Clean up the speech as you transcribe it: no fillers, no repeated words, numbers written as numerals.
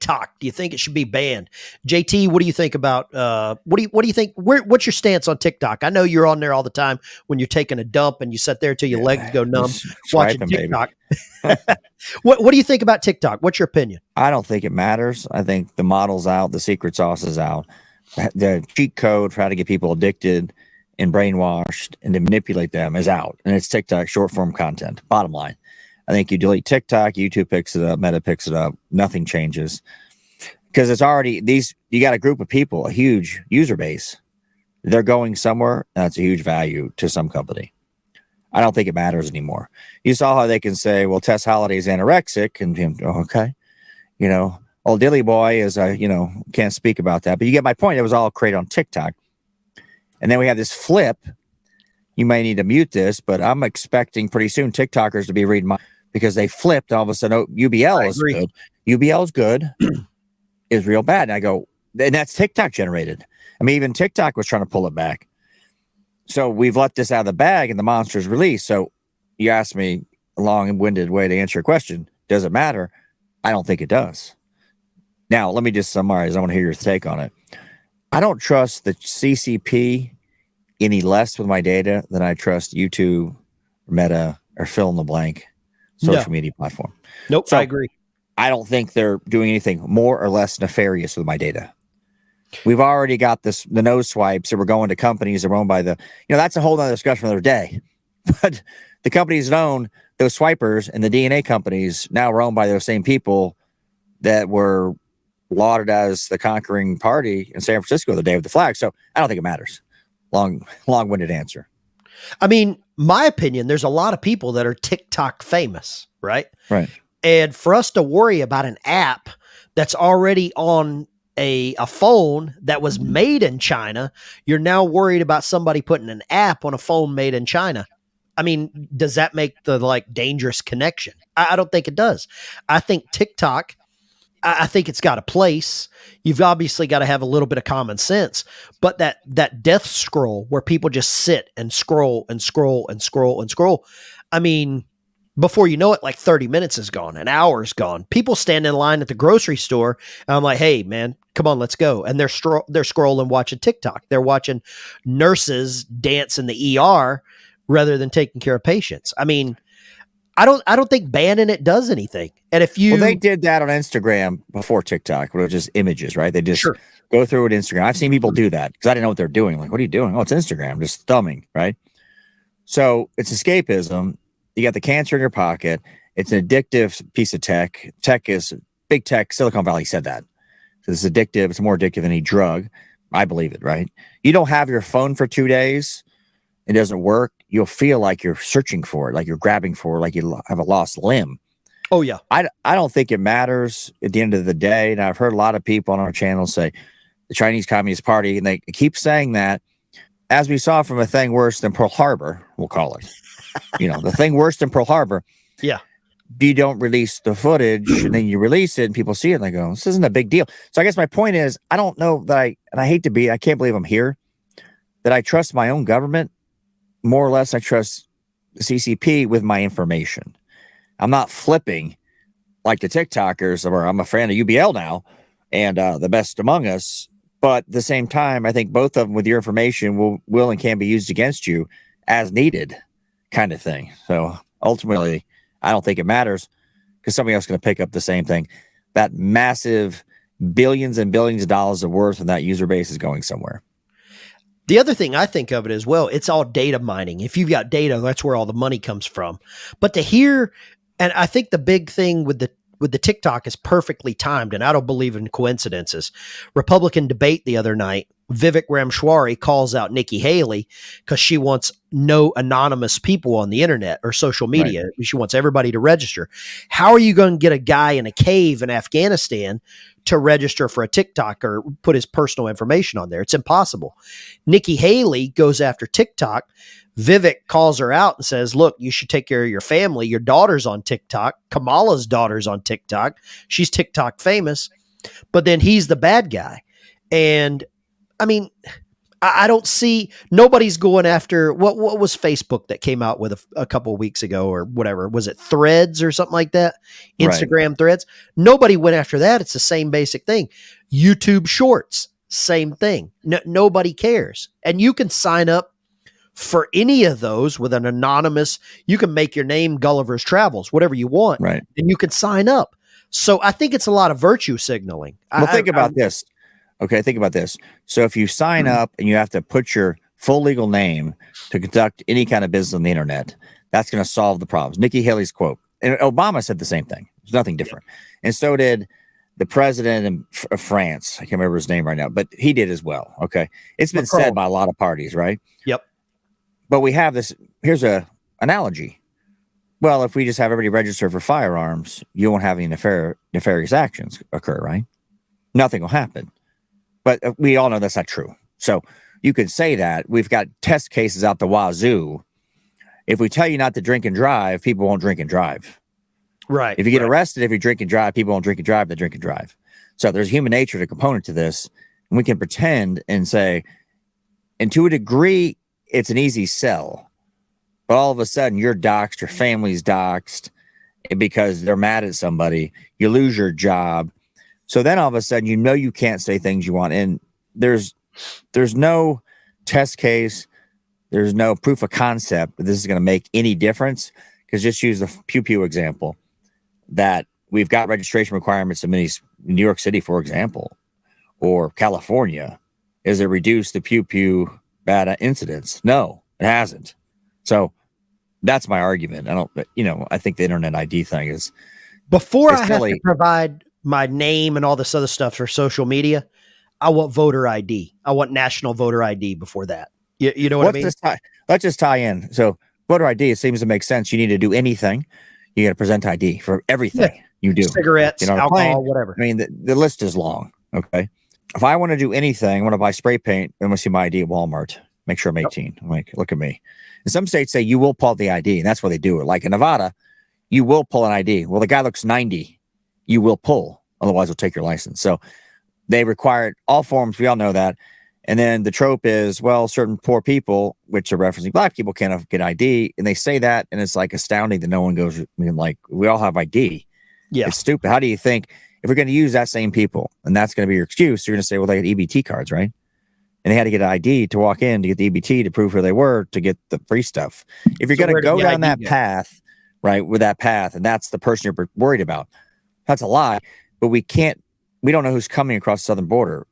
TikTok. Do you think it should be banned? JT, what do you think about what do you think? What's your stance on TikTok? I know you're on there all the time when you're taking a dump and you sit there till your legs go numb Just watching swiping, TikTok. baby. What do you think about TikTok? What's your opinion? I don't think it matters. I think the model's out, the secret sauce is out. The cheat code for how to get people addicted and brainwashed and to manipulate them is out. And it's TikTok short form content. Bottom line. I think you delete TikTok, YouTube picks it up, Meta picks it up, nothing changes. Because it's already you got a group of people, a huge user base. They're going somewhere, and that's a huge value to some company. I don't think it matters anymore. You saw how they can say, well, Tess Holliday's anorexic, and okay, old Dilly Boy is, can't speak about that. But you get my point. It was all created on TikTok. And then we have this flip. You may need to mute this, but I'm expecting pretty soon TikTokers to be reading because they flipped. All of a sudden, UBL is good. UBL is good. Is real bad. And I go, and that's TikTok generated. I mean, even TikTok was trying to pull it back. So we've let this out of the bag and the monster's released. So you asked me a long-winded way to answer your question. Does it matter? I don't think it does. Now, let me just summarize. I want to hear your take on it. I don't trust the CCP any less with my data than I trust YouTube, Meta, or fill in the blank social media platform. Nope, so I agree. I don't think they're doing anything more or less nefarious with my data. We've already got the nose swipes that we're going to companies that are owned by that's a whole other discussion for another day. But the companies that own those swipers and the DNA companies now are owned by those same people that were lauded as the conquering party in San Francisco the day of the flag. So I don't think it matters. Long-winded answer. I mean, my opinion, there's a lot of people that are TikTok famous, right? Right. And for us to worry about an app that's already on a phone that was made in China, you're now worried about somebody putting an app on a phone made in China. I mean, does that make the dangerous connection? I don't think it does. I think TikTok, I think it's got a place. You've obviously got to have a little bit of common sense, but that death scroll where people just sit and scroll and scroll and scroll and scroll. I mean, before you know it, 30 minutes is gone, an hour is gone. People stand in line at the grocery store, and I'm like, hey, man, come on, let's go. And they're scrolling, watching TikTok. They're watching nurses dance in the ER rather than taking care of patients. I mean, I don't think banning it does anything. And if you... Well, they did that on Instagram before TikTok, where it was just images, right? They just go through it Instagram. I've seen people do that because I didn't know what they're doing. Like, what are you doing? Oh, it's Instagram, just thumbing, right? So it's escapism. You got the cancer in your pocket. It's an addictive piece of tech. Big tech. Silicon Valley said that. So it's addictive. It's more addictive than any drug. I believe it, right? You don't have your phone for 2 days. It doesn't work. You'll feel like you're searching for it, like you're grabbing for it, like you have a lost limb. Oh, yeah. I don't think it matters at the end of the day. And I've heard a lot of people on our channel say the Chinese Communist Party, and they keep saying that, as we saw from a thing worse than Pearl Harbor, we'll call it. The thing worse than Pearl Harbor. Yeah. You don't release the footage and then you release it and people see it and they go, this isn't a big deal. So I guess my point is, I don't know that I can't believe I'm here, that I trust my own government more or less. I trust the CCP with my information. I'm not flipping like the TikTokers, or I'm a fan of UBL now and the best among us. But at the same time, I think both of them with your information will and can be used against you as needed, kind of thing. So ultimately, I don't think it matters because somebody else is going to pick up the same thing. That massive billions and billions of dollars of worth in that user base is going somewhere. The other thing I think of it as well, it's all data mining. If you've got data, that's where all the money comes from. But to hear, and I think the big thing with the TikTok is perfectly timed, and I don't believe in coincidences. Republican debate the other night, Vivek Ramshwari calls out Nikki Haley because she wants no anonymous people on the internet or social media. Right. She wants everybody to register. How are you going to get a guy in a cave in Afghanistan to register for a TikTok or put his personal information on there? It's impossible. Nikki Haley goes after TikTok. Vivek calls her out and says, look, you should take care of your family. Your daughter's on TikTok. Kamala's daughter's on TikTok. She's TikTok famous. But then he's the bad guy. And I mean, I don't see nobody's going after what was Facebook that came out with a couple of weeks ago or whatever. Was it Threads or something like that? Right. Instagram Threads. Nobody went after that. It's the same basic thing. YouTube Shorts, same thing. Nobody cares. And you can sign up for any of those with an anonymous, you can make your name Gulliver's Travels, whatever you want, Right. and you can sign up. So I think it's a lot of virtue signaling. Well, think about this. Okay, think about this. So if you sign up and you have to put your full legal name to conduct any kind of business on the internet, that's going to solve the problems. Nikki Haley's quote. And Obama said the same thing. There's nothing different. And so did the president of France. I can't remember his name right now, but he did as well. Okay. It's been said by a lot of parties, right? Yep. But we have this. Here's a analogy. Well, if we just have everybody register for firearms, you won't have any nefarious actions occur, right? Nothing will happen. But we all know that's not true. So you could say that. We've got test cases out the wazoo. If we tell you not to drink and drive, people won't drink and drive. Right. If you get arrested, if you drink and drive, people won't drink and drive, they drink and drive. So there's human nature, the component to this. And we can pretend and say, and to a degree, it's an easy sell. But all of a sudden, you're doxxed, your family's doxxed because they're mad at somebody. You lose your job. So then all of a sudden, you can't say things you want. And there's no test case. There's no proof of concept that this is going to make any difference. Because just use the Pew Pew example, that we've got registration requirements in New York City, for example, or California. Is it reduced the Pew Pew bad incidents? No, it hasn't. So that's my argument. I think the internet ID thing is before I have to provide my name and all this other stuff for social media, I want voter ID. I want national voter ID before that. You know what I mean? Let's just tie in. So voter ID, it seems to make sense. You need to do anything. You got to present ID for everything you do. Cigarettes, alcohol, whatever. I mean, the list is long. Okay. If I want to do anything, I want to buy spray paint, I'm going to see my ID at Walmart. Make sure I'm 18. I'm like, look at me. And some states say you will pull the ID, and that's why they do it. Like in Nevada, you will pull an ID. Well, the guy looks 90. You will pull. Otherwise, they'll take your license. So they require all forms. We all know that. And then the trope is, well, certain poor people, which are referencing black people, can't get ID. And they say that, and it's like astounding that no one goes, like, we all have ID. Yeah. It's stupid. How do you think, if we're going to use that same people, and that's going to be your excuse, you're going to say, well, they had EBT cards, right? And they had to get an ID to walk in to get the EBT to prove who they were to get the free stuff. If you're going to go down that path, right, with that path, and that's the person you're worried about, that's a lie. But we don't know who's coming across the southern border.